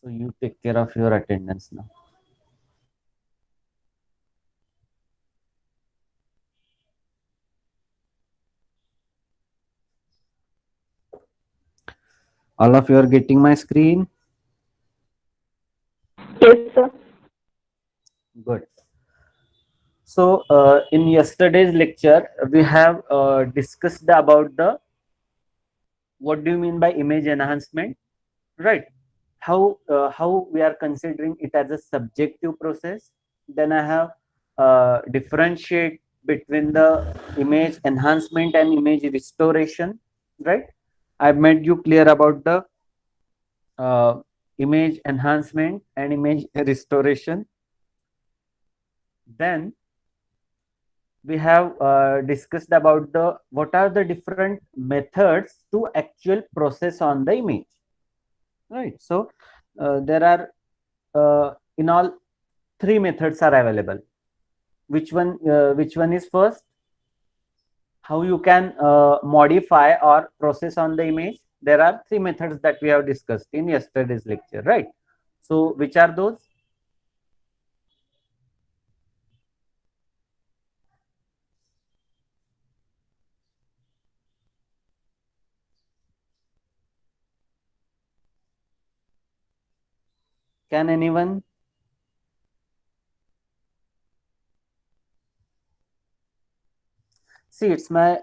So you take care of your attendance now. All of you are getting my screen? Yes, sir. Good. So in yesterday's lecture, we have discussed about the what do you mean by image enhancement, right? How we are considering it as a subjective process. Then I have differentiate between the image enhancement and image restoration, right? I've made you clear about the image enhancement and image restoration. Then we have discussed about the what are the different methods to actual process on the image, right? So there are in all three methods are available. Which one is first? How you can modify or process on the image? There are three methods that we have discussed in yesterday's lecture, right? So which are those? Can anyone? See, it's my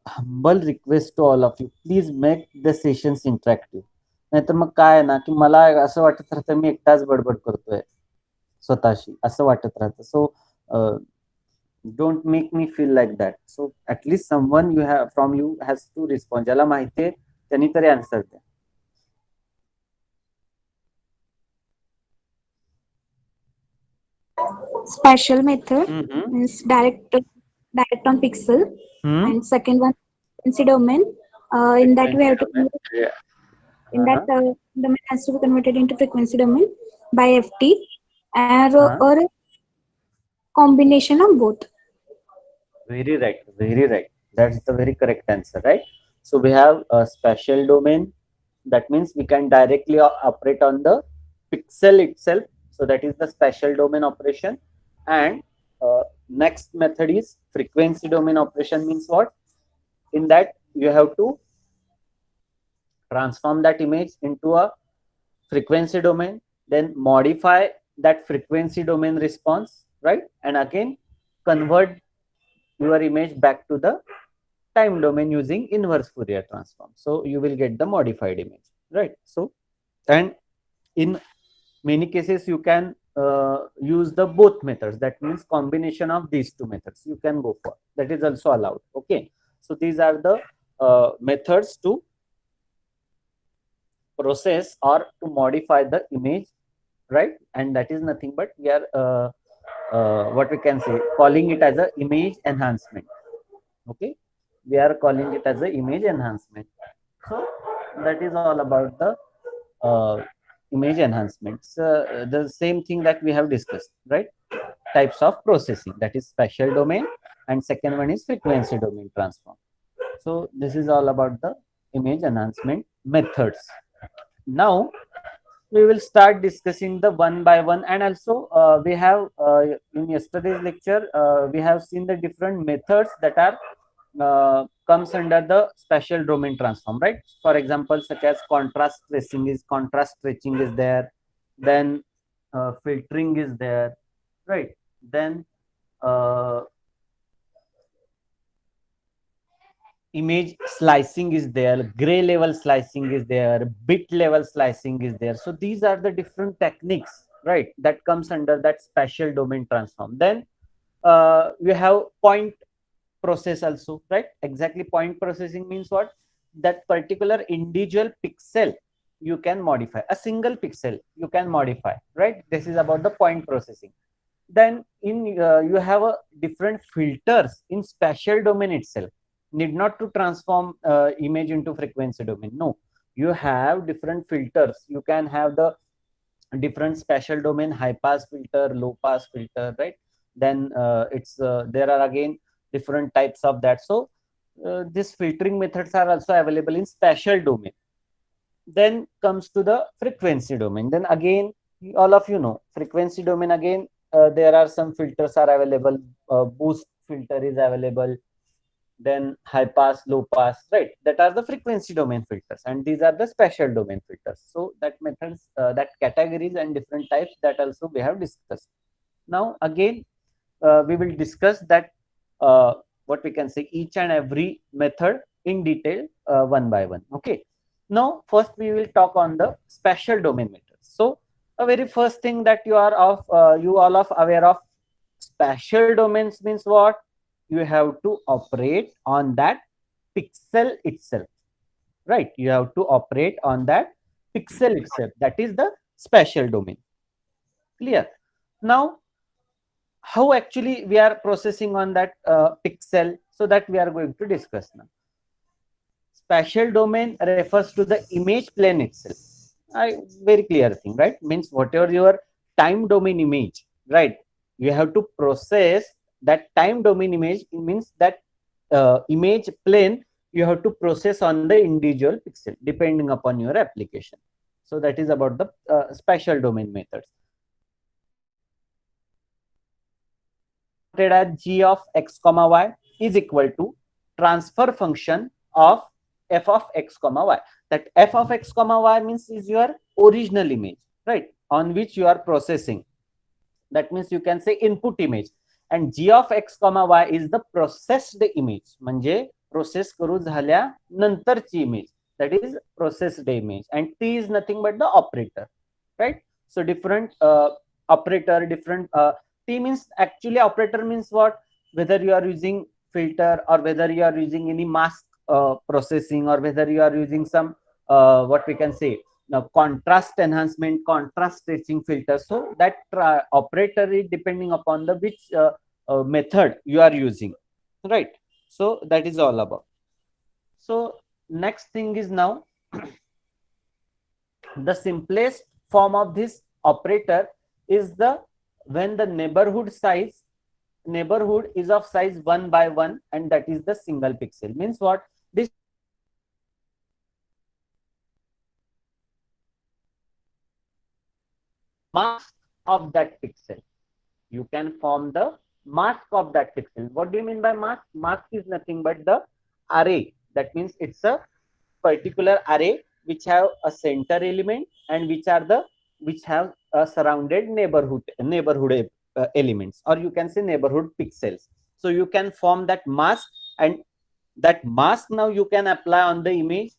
humble request to all of you. Please make the sessions interactive. नाहीतर मग काय आहे ना की मला असं वाटत राहतं मी एकटाच बडबड करतोय स्वतःशी असं वाटत राहतं. So don't make me feel like that. So at least someone you have from you has to respond. ज्याला माहिती आहे त्यांनी तरी आन्सर द्या. Spatial method hmm, means direct on pixel, hmm. and second one frequency domain. In that we Frequency have to domain. convert, Yeah. in that Uh-huh. domain has to be converted into frequency domain by FT, Uh-huh. or a combination of both. Very right, very right. That's the very correct answer, right? So we have a spatial domain. That means we can directly operate on the pixel itself. So that is the spatial domain operation. And next method is frequency domain operation. Means what? In that you have to transform that image into a frequency domain, then modify that frequency domain response, right? And again convert your image back to the time domain using inverse Fourier transform. So you will get the modified image, right? So, and in many cases you can use the both methods. That means combination of these two methods you can go for. That is also allowed. Okay. So these are the methods to process or to modify the image, right? And that is nothing but we are what we can say calling it as a image enhancement. Okay, we are calling it as a image enhancement. So that is all about the uh, image enhancements. The same thing that we have discussed, right? Types of processing, that is spatial domain, and second one is frequency domain transform. So this is all about the image enhancement methods. Now we will start discussing the one by one, and also we have in yesterday's lecture we have seen the different methods that are comes under the spatial domain transform, right? For example, such as contrast stretching is there, then filtering is there, right? Then uh, image slicing is there, gray level slicing is there, bit level slicing is there. So these are the different techniques, right, that comes under that spatial domain transform. Then you have point process also, right? Exactly, point processing means what? That particular individual pixel you can modify, a single pixel you can modify, right? This is about the point processing. Then in you have a different filters in spatial domain itself. Need not to transform image into frequency domain. No, you have different filters. You can have the different spatial domain, high pass filter, low pass filter, right? Then it's there are again different types of that. So these filtering methods are also available in spatial domain. then comes to the frequency domain. Then again, all of you know frequency domain. Again, there are some filters are available. Boost filter is available, then high pass, low pass, right? That are the frequency domain filters, and these are the special domain filters. So that methods, that categories and different types, that also we have discussed. Now again, we will discuss that, what we can say, each and every method in detail, one by one. Okay. Now first we will talk on the special domain methods. So a very first thing that you all of aware of, special domains means what? You have to operate on that pixel itself, right? You have to operate on that pixel itself. That is the special domain. Clear? Now how actually we are processing on that pixel, so that we are going to discuss now. Spatial domain refers to the image plane itself. Very clear thing, right? Means whatever your time domain image, right? You have to process that time domain image. It means that image plane you have to process on the individual pixel depending upon your application. So that is about the spatial domain methods. As g of x comma y is equal to transfer function of f of x comma y. That f of x comma y means is your original image, right, on which you are processing. That means you can say input image, and g of x comma y is the processed image, म्हणजे process करू झाल्या नंतरची image, that is processed image, and t is nothing but the operator, right? So different operator, different t means actually operator means what? Whether you are using filter or whether you are using any mask processing, or whether you are using some what we can say contrast enhancement, contrast stretching filter. So that operator is depending upon the which method you are using, right? So that is all about. So next thing is now the simplest form of this operator is the when the neighborhood is of size 1 by 1, and that is the single pixel. Means what? This mask of that pixel. You can form the mask of that pixel. What do you mean by mask? Mask is nothing but the array. That means it's a particular array which have a center element and which have a surrounded neighborhood elements, or you can say neighborhood pixels. So you can form that mask, and that mask now you can apply on the image,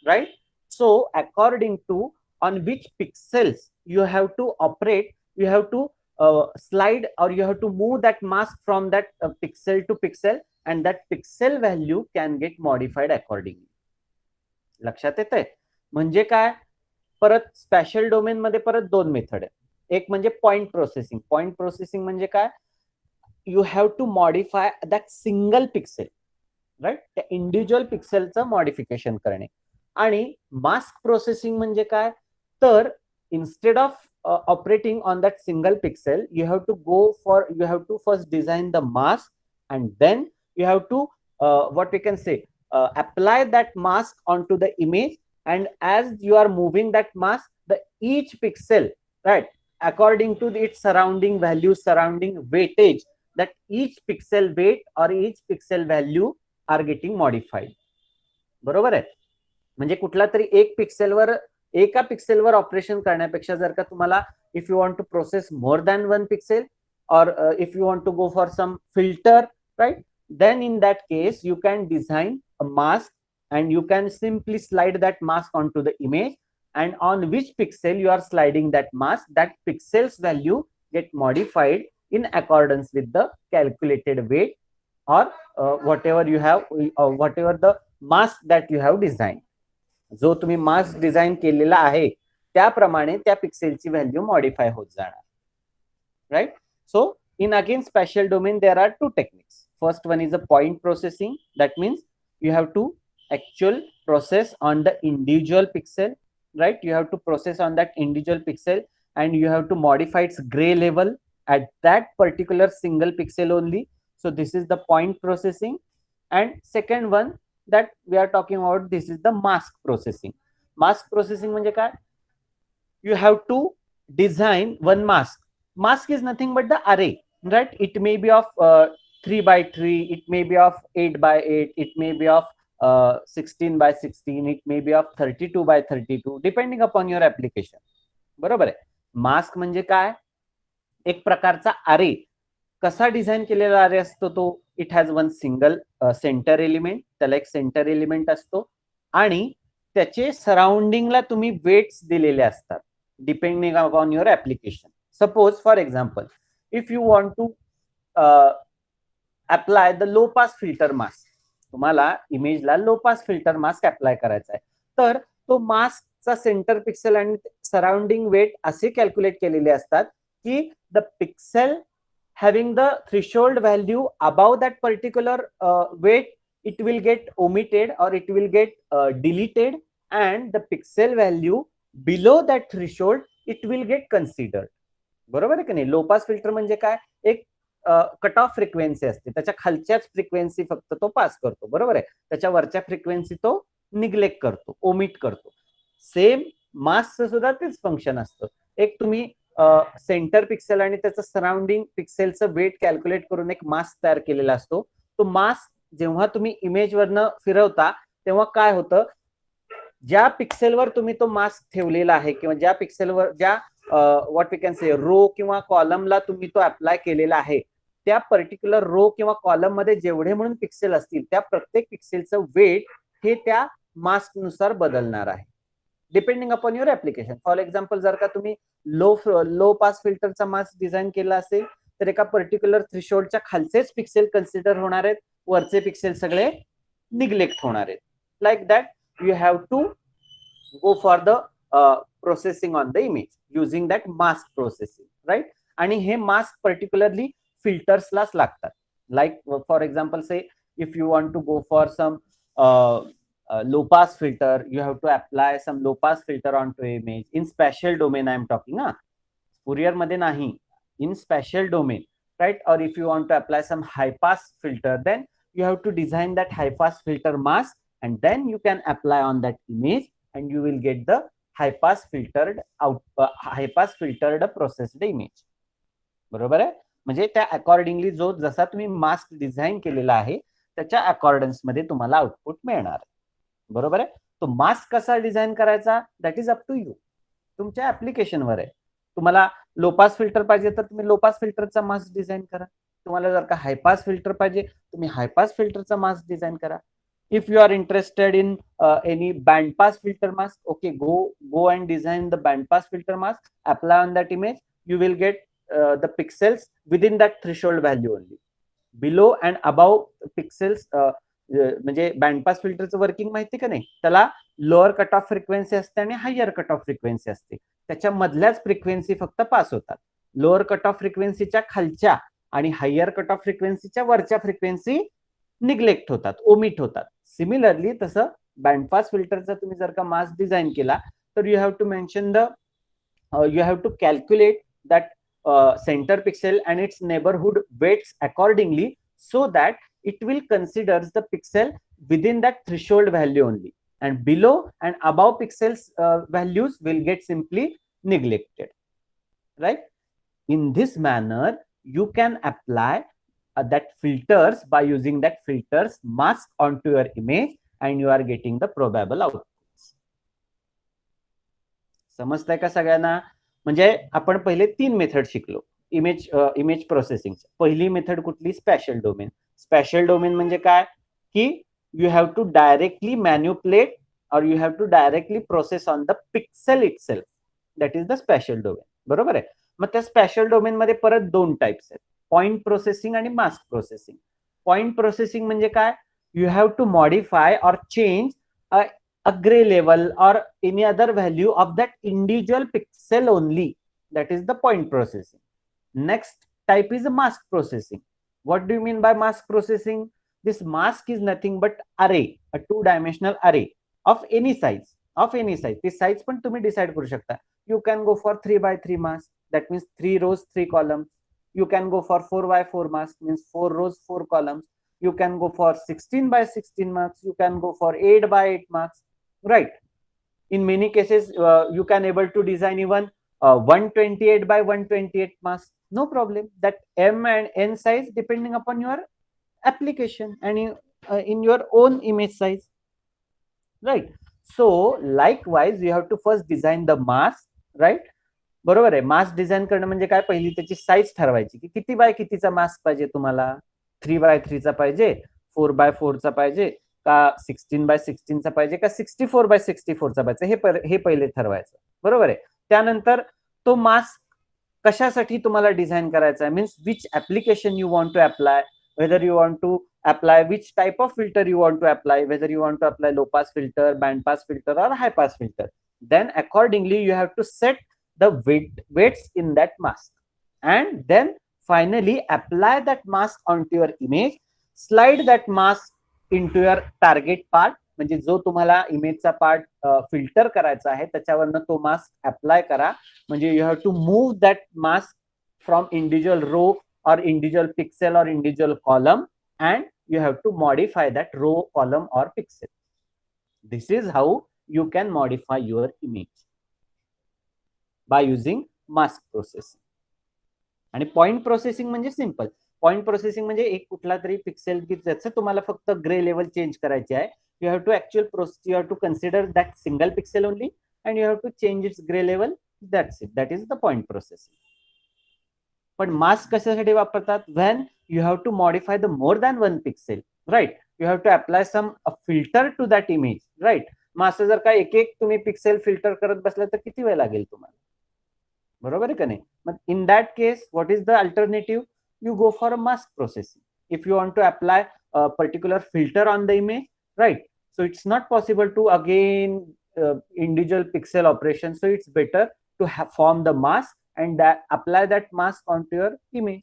right? So according to on which pixels you have to operate, you have to slide, or you have to move that mask from that pixel to pixel, and that pixel value can get modified accordingly. लक्षात येतंय? म्हणजे काय, परत special domain मध्ये परत दोन method आहे. एक म्हणजे पॉइंट प्रोसेसिंग. पॉइंट प्रोसेसिंग म्हणजे काय, you have to modify that single pixel, right? त्या इंडिव्हिज्युअल पिक्सेलचं मॉडिफिकेशन करणे. आणि मास्क प्रोसेसिंग म्हणजे काय, तर instead of operating on that single pixel, you have to first design the mask, and then you have to what we can say apply that mask onto the image, and as you are moving that mask, the each pixel, right, according to its surrounding value, surrounding weightage, that each pixel weight or each pixel value are getting modified. बरोबर आहे? म्हणजे कुठला तरी एक पिक्सेलवर एका पिक्सेलवर operation करण्यापेक्षा जर का तुम्हाला if you want to process more than one pixel, or if you want to go for some filter, right, then in that case you can design a mask, and you can simply slide that mask onto the image, and on which pixel you are sliding that mask, that pixel's value get modified in accordance with the calculated weight, or whatever you have, whatever the mask that you have designed. जो तुम्ही mask design केलेला आहे त्याप्रमाणे त्या पिक्सेलची value modify होत जाणार, right? So in again special domain there are two techniques. First one is a point processing. That means you have to actual process on the individual pixel, right? You have to process on that individual pixel, and you have to modify its gray level at that particular single pixel only. So this is the point processing. And second one that we are talking about, this is the mask processing. Mask processing म्हणजे काय? You have to design one mask. Mask is nothing but the array, right? It may be of 3 by 3, it may be of 8 by 8, it may be of 16 by 16, it may be of 32 by 32, depending upon your application. बरोबर आहे. Mask म्हणजे काय? एक प्रकारचा अरे. कसा design केलेला अरे असतो तो? It has one single centre element, त्याला एक सेंटर एलिमेंट असतो आणि त्याचे सराउंडिंगला तुम्ही वेट्स दिलेले असतात depending upon your application. Suppose for example, if you want to apply the low pass filter mask, तुम्हाला इमेजला low pass filter mask apply करायचा आहे, तर तो मास्कचा सेंटर पिक्सेल आणि सराउंडिंग वेट असे कॅल्क्युलेट केलेले असतात की the pixel having the threshold value above that particular weight, it will get omitted or it will get deleted, and the pixel value below that threshold it will get considered. बरोबर आहे की नाही? लो pass filter म्हणजे काय? एक cut off frequency असते, त्याच्या खालच्याच frequency फक्त तो पास करतो. बरोबर आहे? त्याच्या वरच्या फ्रिक्वेन्सी तो निग्लेक्ट करतो, ओमिट करतो. सेम मास्कचं सुद्धा तेच फंक्शन असतं. एक तुम्ही सेंटर पिक्सेल आणि त्याचं सराउंडिंग पिक्सेलचं वेट कॅल्क्युलेट करून एक मास्क तयार केलेला असतो. तो मास्क जेव्हा तुम्ही इमेजवरनं फिरवता तेव्हा काय होतं? ज्या पिक्सेलवर तुम्ही तो मास्क ठेवलेला आहे किंवा ज्या पिक्सेलवर, ज्या व्हॉट वी कॅन से रो किंवा कॉलमला तुम्ही तो अप्लाय केलेला आहे, त्या पर्टिक्युलर रो किंवा कॉलम मध्ये जेवढे म्हणून पिक्सेल असतील त्या प्रत्येक पिक्सेलचं वेट हे त्या मास्क नुसार बदलणार आहे depending upon your application. For example, जर का तुम्ही लो पास फिल्टरचा मास्क डिझाईन केला असेल तर एका पर्टिक्युलर थ्रेशोल्डच्या खालचेच पिक्सेल कन्सिडर होणार आहेत, वरचे पिक्सेल सगळे निग्लेक्ट होणार आहेत. Like that you have to go for the processing on the image using that mask processing, right? आणि हे मास्क पर्टिक्युलरली फिल्टर्सलाच लागतात. Like for example say if you want to go for some low pass filter, you have to apply some low pass filter onto image in spatial domain. I am talking Fourier मध्ये नाही, in spatial domain, right? Or if you want to apply some high pass filter, then you have to design that high pass filter mask and then you can apply on that image and you will get the high pass filtered processed image. बरोबर आहे? म्हणजे त्या accordingly जो जसा तुम्ही mask design केलेला आहे त्याच्या अकॉर्डन्स मध्ये तुम्हाला आउटपुट मिळणार. बरोबर आहे? तो मास्क कसा डिझाईन करायचा that is up to you, तुमच्या ऍप्लिकेशनवर आहे. तुम्हाला लो पास फिल्टर पाहिजे तर तुम्ही लो पास फिल्टरचा मास्क डिझाईन करा. तुम्हाला जर का हाय पास फिल्टर पाहिजे तुम्ही हाय पास फिल्टरचा मास्क डिझाईन करा. If you are interested in any band pass filter mask, okay, go and design the band pass filter mask, apply on that image, you will get the pixels within that threshold value only. Below and above pixels, म्हणजे band pass फिल्टरचं working माहिती का नाही? त्याला lower cut off frequency असते आणि higher cut off frequency असते. त्याच्या मधल्याच फ्रिक्वेन्सी फक्त पास होतात. लोअर कट ऑफ फ्रिक्वेन्सीच्या खालच्या आणि हायर कट ऑफ फ्रिक्वेन्सीच्या वरच्या फ्रिक्वेन्सी निग्लेक्ट होतात, ओमिट होतात. सिमिलरली तसं बँड पास फिल्टरचा तुम्ही जर का मास्क डिझाईन केला तर you have to mention the you have to calculate that center pixel and its neighborhood weights accordingly so that it will considers the pixel within that threshold value only, and below and above pixels values will get simply neglected, right? In this manner you can apply that filters by using that filters mask onto your image and you are getting the probable outputs. समजतंय का सगळ्यांना? म्हणजे आपण पहिले 3 method शिकलो image processing. पहिली method कुठली? स्पॅशियल domain. स्पॅशियल domain म्हणजे काय की you have to directly manipulate or you have to directly process on the pixel itself, that is the spatial domain. बरोबर आहे? मग त्या स्पॅशियल डोमेन मध्ये परत 2 टाइप्स आहेत, पॉइंट प्रोसेसिंग आणि मास्क प्रोसेसिंग. पॉइंट प्रोसेसिंग म्हणजे काय? यू हॅव टू मॉडिफाय और change a gray level or any other value of that individual pixel only, that is the point processing. Next type is mask processing. What do you mean by mask processing? This mask is nothing but array, a 2-dimensional array of any size, this size पण तुम्ही decide करू शकता. You can go for 3 by 3 mask, that means 3 rows 3 columns. You can go for 4 by 4 mask, means 4 rows 4 columns. You can go for 16 by 16 marks, you can go for 8 by 8 marks, right? In many cases, you can able to design even 128 by 128 mask. No problem. That M and N size depending upon your application and in your own image size, right? So likewise, you have to first design the mask, right? बरोबर आहे. Mask design करणं म्हणजे काय, पहिली त्याची size ठरवायची की किती बाय कितीचा मास्क पाहिजे तुम्हाला. 3x3चा पाहिजे, 4x4चा पाहिजे का 16x16चा पाहिजे का 64x64चा पाहिजे, हे पहिले ठरवायचं. बरोबर आहे. त्यानंतर तो मास्क कशासाठी तुम्हाला डिझाईन करायचा आहे, means which application you want to apply, whether you want to apply which type of filter you want to apply, whether you want to apply low pass filter, band pass filter or high pass filter. Then accordingly you have to set the weights in that mask and then finally apply that mask onto your image, slide that mask into your target part, म्हणजे जो तुम्हाला इमेजचा part filter करायचा आहे त्याच्यावरनं तो mask apply करा. म्हणजे you have to move that mask from individual row or individual pixel or individual column, and you have to modify that row, column or pixel. This is how you can modify your image by using mask processing. आणि point processing म्हणजे simple. Point processing म्हणजे एक कुठला तरी pixel की त्याचं तुम्हाला फक्त ग्रे लेवल चेंज करायचे आहे. You have to you have to consider that single pixel only and you have to change its grey level. That's it. That is the point processing. पण मास्क कशासाठी वापरतात, when you have to modify the more than one pixel, right. You have to apply some filter to that image, right. मग असं जर का एक एक तुम्ही पिक्सेल फिल्टर करत बसला तर किती वेळ लागेल तुम्हाला, बरोबर आहे का नाही. मग in that case what is the alternative, you go for a mask processing. If you want to apply a particular filter on the image, right, so it's not possible to again individual pixel operation, so it's better to form the mask and apply that mask onto your image.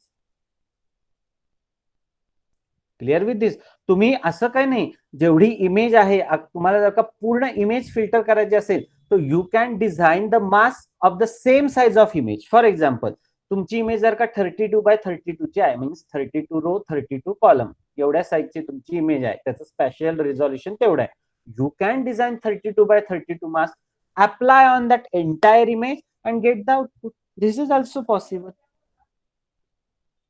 Clear with this. तुम्ही असं काही नाही, जेवढी image आहे तुम्हाला जर का पूर्ण इमेज फिल्टर करायची असेल तर you can design the mask of the same size of image. For example, तुमची इमेज जर का 32x32 ची आहे, मीन्स 32 रो 32 कॉलम एवढ्या साईजची तुमची इमेज आहे, त्याचं स्पेशल रिझॉल्युशन तेवढं आहे. You can design 32x32 mask, apply on that entire image and get the output. This is also possible.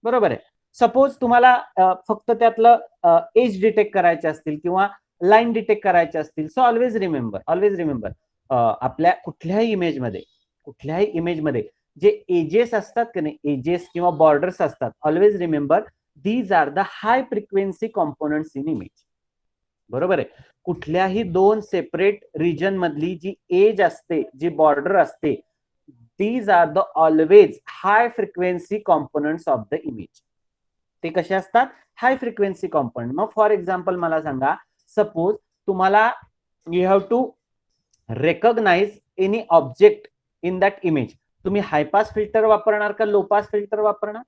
बरोबर आहे. सपोज तुम्हाला फक्त त्यातलं एज डिटेक्ट करायचे असतील किंवा लाईन डिटेक्ट करायचे असतील, सो ऑलवेज रिमेंबर आपल्या कुठल्याही इमेजमध्ये जे एजेस असतात की नाही, एजेस किंवा बॉर्डर्स असतात, always remember these are the high frequency components in image. बरोबर आहे. कुठल्याही दोन सेपरेट रिजन मधली जी एज असते, जी बॉर्डर असते, these are the always high frequency components of the image. ते कसे असतात, हाय फ्रिक्वेन्सी कॉम्पोनंट. मग फॉर एक्झाम्पल मला सांगा, सपोज तुम्हाला you have to recognise any object in that image, तुम्ही हाय पास फिल्टर वापरणार का लो पास फिल्टर वापरणार?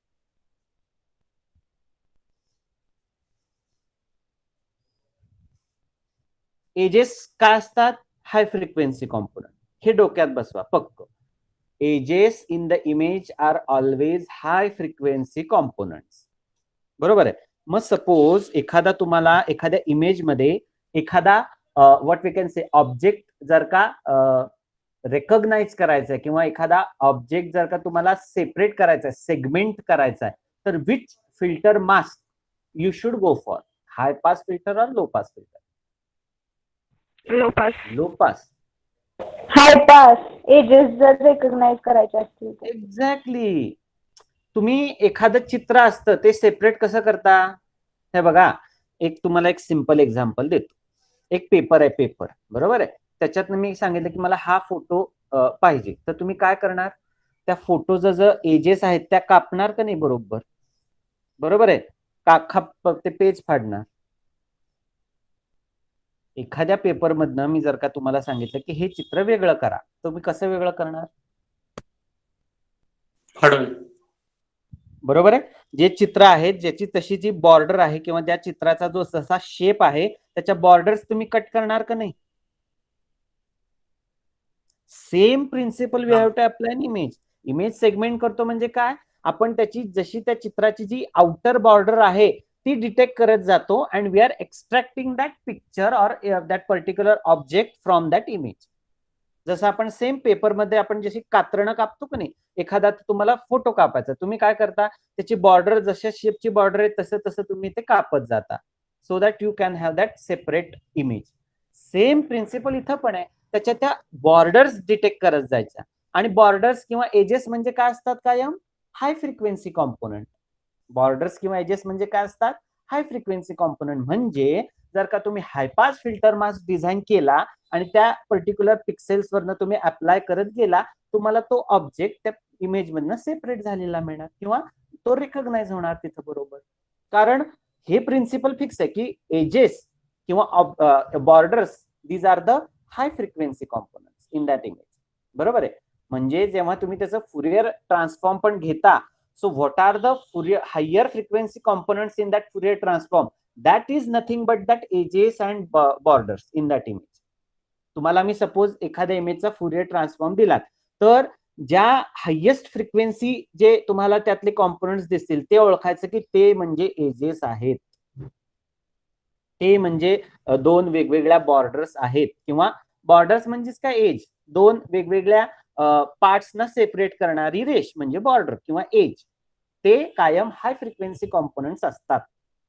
एजेस काय असतात, हाय फ्रिक्वेन्सी कॉम्पोनंट. हे डोक्यात बसवा फक्त. Edges in the image are always high frequency components. बरोबर आहे. मग सपोज एखादा तुम्हाला एखाद्या इमेज मध्ये एखादा what we can say object जर का रेकॉग्नाइज करायचा आहे किंवा एखादा ऑब्जेक्ट जर का तुम्हाला सेपरेट करायचा आहे, सेगमेंट करायचा आहे, तर विच filter mask you should go for, hi pass filter और लो पास फिल्टर? लो पास. लो पास. हाय पास एजेस जर रेकॉग्नाइज करायचे असतील. एक्झॅक्टली. तुम्ही एखादं चित्र असतं ते सेपरेट कसं करता, हे बघा. तुम्हाला एक सिंपल एक्झाम्पल देतो. एक पेपर आहे, पेपर बरोबर आहे. त्याच्यात मी सांगितलं की मला हा फोटो पाहिजे, तर तुम्ही काय करणार, त्या फोटोचं जे एजेस आहेत त्या कापणार का नाही, बरोबर आहे. ते पेज फाडणार. एखाद्या पेपर मधनं मी जर का तुम्हाला सांगितलं की हे चित्र वेगळं करा, तर तुम्ही कसं वेगळं करणार, बरोबर आहे. जे चित्र आहेत, ज्याची तशी जी बॉर्डर आहे किंवा त्या चित्राचा जो जसा शेप आहे त्याच्या बॉर्डर्स तुम्ही कट करणार का नाही? Same principle we have to apply in image. Image segment करतो म्हणजे काय, आपण त्याची जशी त्या चित्राची जी आउटर बॉर्डर आहे ती डिटेक्ट करत जातो and we are extracting that picture or that particular object from that image. जसं आपण सेम पेपरमध्ये आपण जशी कात्रणं कापतो की नाही, एखादा तुम्हाला फोटो कापायचा, तुम्ही काय करता, त्याची बॉर्डर जशा शेपची बॉर्डर आहे तसं तसं तुम्ही ते कापत जाता, so that you can have that separate image. Same principle इथं पण आहे, त्याच्या त्या बॉर्डर्स डिटेक्ट करत जायच्या. आणि बॉर्डर्स किंवा एजेस म्हणजे काय असतात कायम, हाय फ्रिक्वेन्सी कॉम्पोनंट. बॉर्डर्स किंवा एजेस म्हणजे काय असतात, हाय फ्रिक्वेन्सी कॉम्पोनंट. म्हणजे जर का तुम्ही हायपास फिल्टर मास्क डिझाईन केला आणि त्या पर्टिक्युलर पिक्सेल्स वरनं तुम्ही अप्लाय करत गेला, तुम्हाला तो ऑब्जेक्ट त्या इमेज मधनं सेपरेट झालेला मिळणार किंवा तो रिकॉग्नाइज होणार तिथं बरोबर. कारण हे प्रिन्सिपल फिक्स आहे की एजेस किंवा borders these are the high frequency components in that image. बरोबर आहे. म्हणजे जेव्हा तुम्ही त्याचं फुरियर ट्रान्सफॉर्म पण घेता, so what are the higher frequency components in that Fourier transform? That is nothing but that edges and borders in that image. तुम्हाला मी suppose एखाद्या इमेजचा फुरियर ट्रान्सफॉर्म दिला, तर ज्या हायेस्ट फ्रिक्वेन्सी जे तुम्हाला त्यातले कॉम्पोनंट्स दिसतील ते ओळखायचं की ते म्हणजे एजेस आहेत, ते म्हणजे दोन वेगवेगळ्या बॉर्डर्स आहेत. किंवा बॉर्डर्स म्हणजेच काय, एज, दोन वेगवेगळ्या पार्ट्सना सेपरेट करणारी रेष म्हणजे बॉर्डर किंवा एज. ते कायम हाय फ्रिक्वेन्सी कॉम्पोनंट्स असतात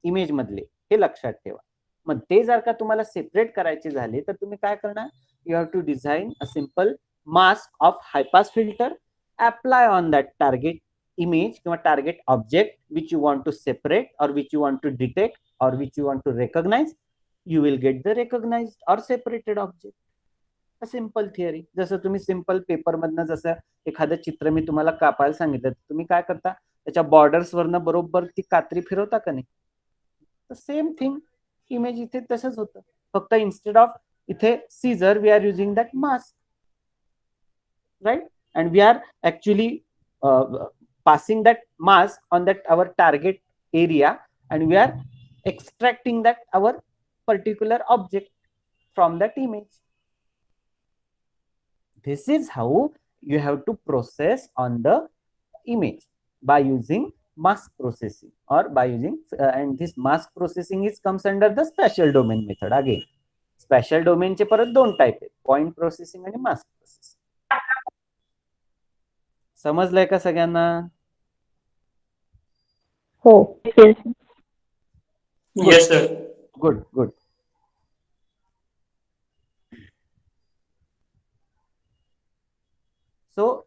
इमेज मधले, हे लक्षात ठेवा. मग ते जर का तुम्हाला सेपरेट करायचे झाले तर तुम्ही काय करणार, you have to design a simple mask of high pass filter, apply on that target image किंवा target object which you want to separate or which you want to detect or which you want to recognize. You will get the recognized or separated object. A simple theory. जसं तुम्ही simple paper मधनं जसं एखादं चित्र मी तुम्हाला कापायला सांगितलं, तुम्ही काय करता, त्याच्या बॉर्डर्स वरनं बरोबर ती कात्री फिरवता का नाही. सेम थिंग इमेज इथे तसंच होतं, फक्त इन्स्टेड ऑफ इथे scissor we are using that mask, right. And we are actually passing that mask on that our target area and we are extracting that our particular object from that image. This is how you have to process on the image by using mask processing or by using and this mask processing is comes under the spatial domain method. Again spatial domain चे परत दोन type आहेत, point processing आणि mask processing. समजलंय का सगळ्यांना? हो. Yes, sir. Good, good. So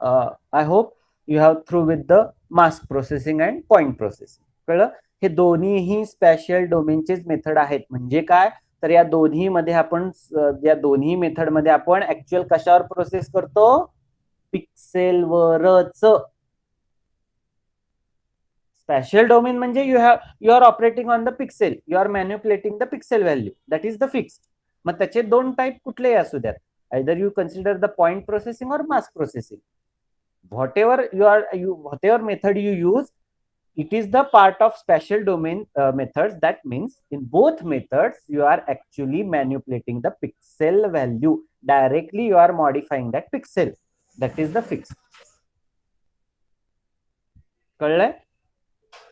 I hope you have through with the mask processing and point processing. कळलं? हे दोन्हीही स्पॅशियल डोमेनचेच मेथड आहेत. म्हणजे काय, तर या दोन्ही मध्ये आपण या दोन्ही मेथड मध्ये आपण ऍक्च्युअल कशावर प्रोसेस करतो, पिक्सेलवरच. स्पॅशियल डोमेन म्हणजे you are operating on the pixel, you are manipulating the pixel value, that is the fixed. मग त्याचे दोन टाइप कुठलेही असू द्यात, either you consider the point processing or mask processing. Whatever method you use, it is the part of spatial domain methods. That means in both methods you are actually manipulating the pixel value directly, you are modifying that pixel, that is the fixed. कळलंय?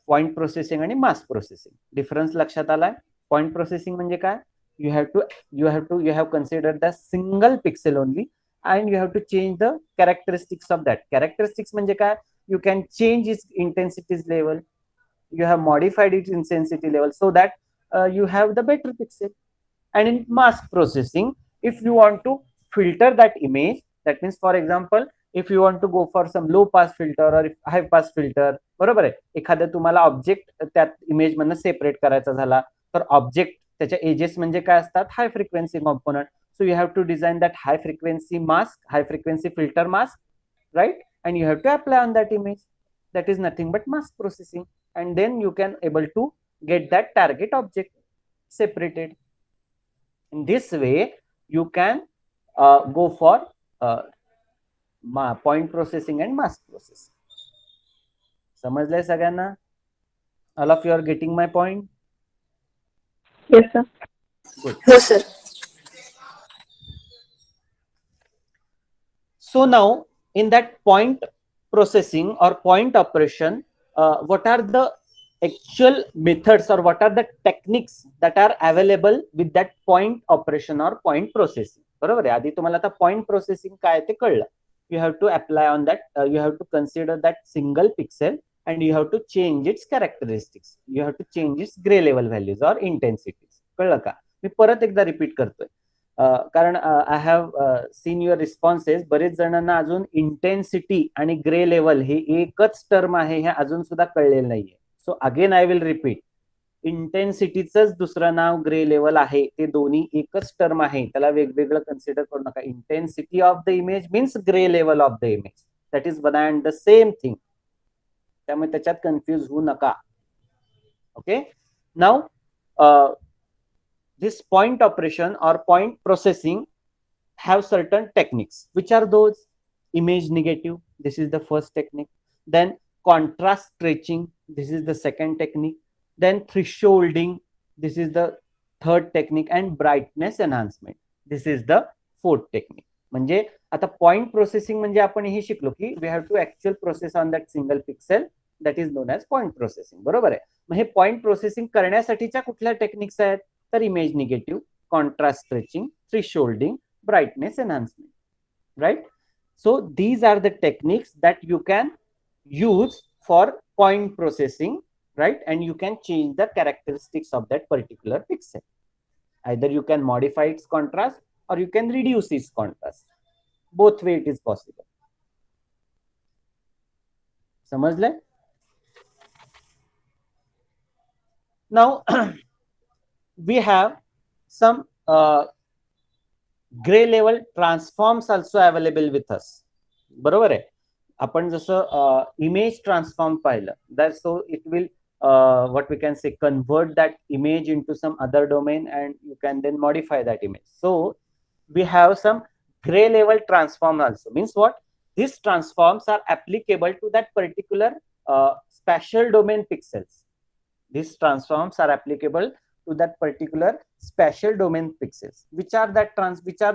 Point processing आणि mask processing difference लक्षात आलाय? Point processing म्हणजे काय, you have considered the single pixel only and you have to change the characteristics of that. Characteristics म्हणजे काय, you can change its intensity level, you have modified its intensity level so that you have the better pixel. And in mask processing, if you want to filter that image, that means for example if you want to go for some low pass filter or high pass filter, बरोबर आहे, एखादं तुम्हाला object त्यात image मधनं separate करायचा झाला तर object त्याच्या एजेस म्हणजे काय असतात, high frequency component. So you have to design that high frequency mask, high frequency filter mask, right. And you have to apply on that image, that is nothing but mask processing. And then you can able to get that target object separated. In this way you can go for point processing and mask processing. समजलंय सगळ्यांना? All of you are getting my point? Yes, sir. Good. Yes, sir. So now in that point processing or point operation, what are the actual methods or what are the techniques that are available with that point operation or point processing? बरोबर आहे. आधी तुम्हाला आता point processing काय ते कळलं. You have to apply on that, you have to consider that single pixel and you have to change its characteristics. You have to change its gray level values or intensities. कळलं का? मी परत एकदा repeat करतोय कारण I have seen your responses. बरेच जणांना अजून intensity आणि ग्रे लेवल हे एकच टर्म आहे हे अजून सुद्धा कळलेलं नाहीये. So again I will repeat. इंटेन्सिटीच दुसरं नाव ग्रे लेवल आहे. ते दोन्ही एकच टर्म आहे, त्याला वेगवेगळं कन्सिडर करू नका. Intensity of the image means grey level of the image. That is one and the same thing. त्यामुळे त्याच्यात कन्फ्युज होऊ नका. Okay. Now this point operation or point processing have certain techniques. Which are those? Image negative, this is the first technique. Then contrast stretching, this is the second technique. Then thresholding, this is the third technique. And brightness enhancement, this is the fourth technique. म्हणजे आता point processing म्हणजे आपण हे शिकलो की we have to actual process on that single pixel, that is known as point processing. बरोबर आहे. मग हे point processing करण्यासाठीच्या कुठल्या टेक्निक्स आहेत? तर image negative, contrast stretching, thresholding, brightness enhancement, right? So these are the techniques that you can use for point processing, right? And you can change the characteristics of that particular pixel. Either you can modify its contrast or you can reduce its contrast. Both way it is possible. समझले? Now we have some grey level transforms also available with us. बरोबर आहे. आपण जसं image transform पाहिलं, that so it will what we can say convert that image into some other domain and you can then modify that image. So we have some gray level transform also. Means what? These transforms are applicable to that particular spatial domain pixels. These transforms are applicable to that particular spatial domain pixels. Which are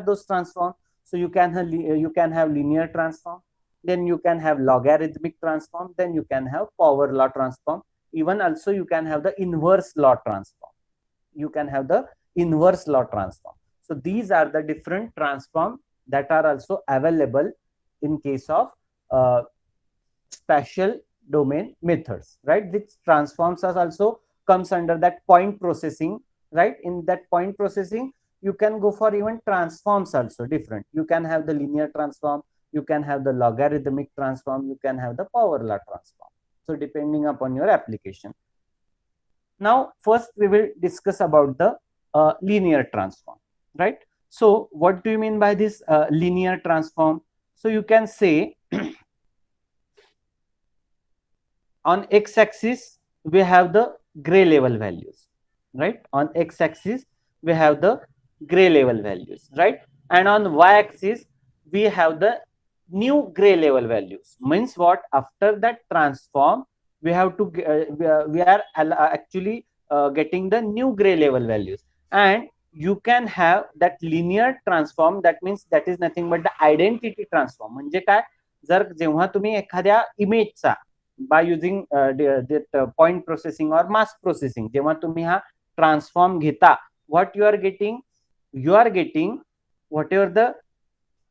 those transforms? So you can have linear transform, then you can have logarithmic transform, then you can have power law transform. Even also you can have the inverse law transform. So these are the different transforms that are also available in case of spatial domain methods, right? Which transforms are also comes under that point processing, right? In that point processing, you can go for even transforms also different. You can have the linear transform, you can have the logarithmic transform, you can have the power law transform. So depending upon your application. Now, first we will discuss about the linear transform, right? So what do you mean by this linear transform? So you can say on x-axis we have the gray level values, right? On x-axis we have the gray level values, right? And on y-axis we have the new gray level values. Means what? After that transform we have to we are actually getting the new gray level values. And you can have that linear transform, that means that is nothing but the identity transform. म्हणजे काय? जर जेव्हा तुम्ही एखाद्या इमेजचा by using point processing or mask processing, जेव्हा तुम्ही हा transform घेता, what you are getting whatever the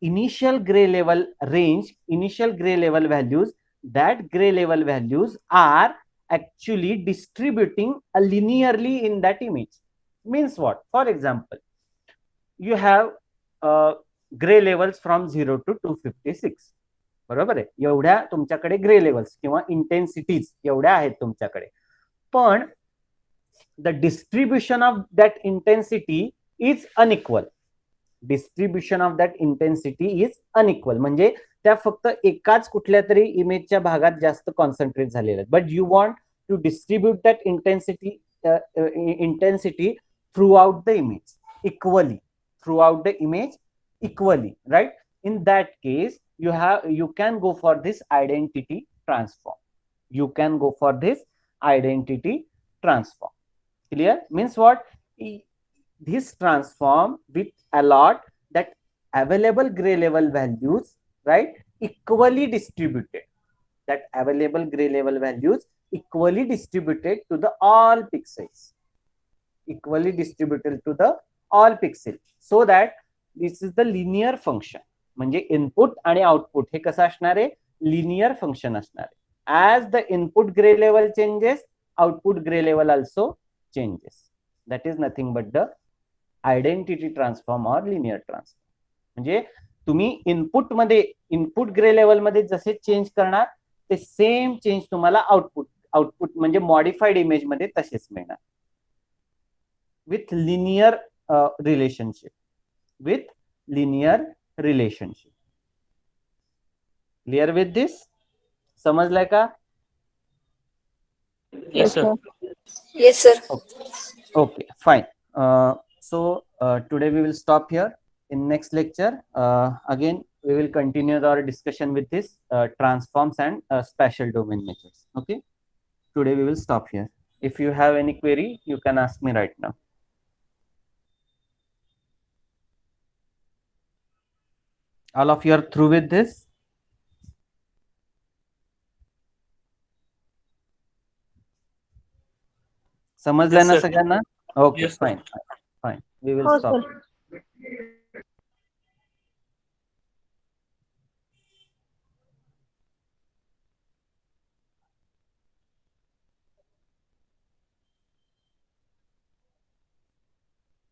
initial gray level range, initial gray level values, that gray level values are actually distributing linearly in that image. Means what? For example, you have gray levels from 0 to 256. बरोबर आहे. एवढ्या तुमच्याकडे grey levels किंवा इंटेन्सिटीज एवढ्या आहेत तुमच्याकडे. पण the distribution of that intensity is unequal. म्हणजे त्या फक्त एकाच कुठल्या तरी इमेजच्या भागात जास्त कॉन्सन्ट्रेट झालेल्या. But you want to distribute that intensity throughout the image equally, right? In that case, you can go for this identity transform. Clear? Means what? This transform will allot that available gray level values, right, equally distributed. That available gray level values equally distributed to the all pixels. So that this is the linear function. म्हणजे input आणि output हे कसं असणार आहे, linear function असणार आहे. As the input grey level changes, output grey level also changes. That is nothing but the identity transform or linear transform. म्हणजे तुम्ही input grey level मध्ये जसे चेंज करणार ते सेम चेंज तुम्हाला आउटपुट म्हणजे मॉडिफाईड इमेज मध्ये तसेच मिळणार. With linear relationship. Clear with this? समजलंय का? Yes, sir. Yes, sir. Okay, fine. So today we will stop here. In next lecture, again we will continue our discussion with this transforms and spatial domain methods. Okay. Today we will stop here. If you have any query, you can ask me right now. All of you are through with this? समजलं Yes, ना sir. सगळ्यांना? Okay, Yes, sir. fine. We will हो stop. Sir.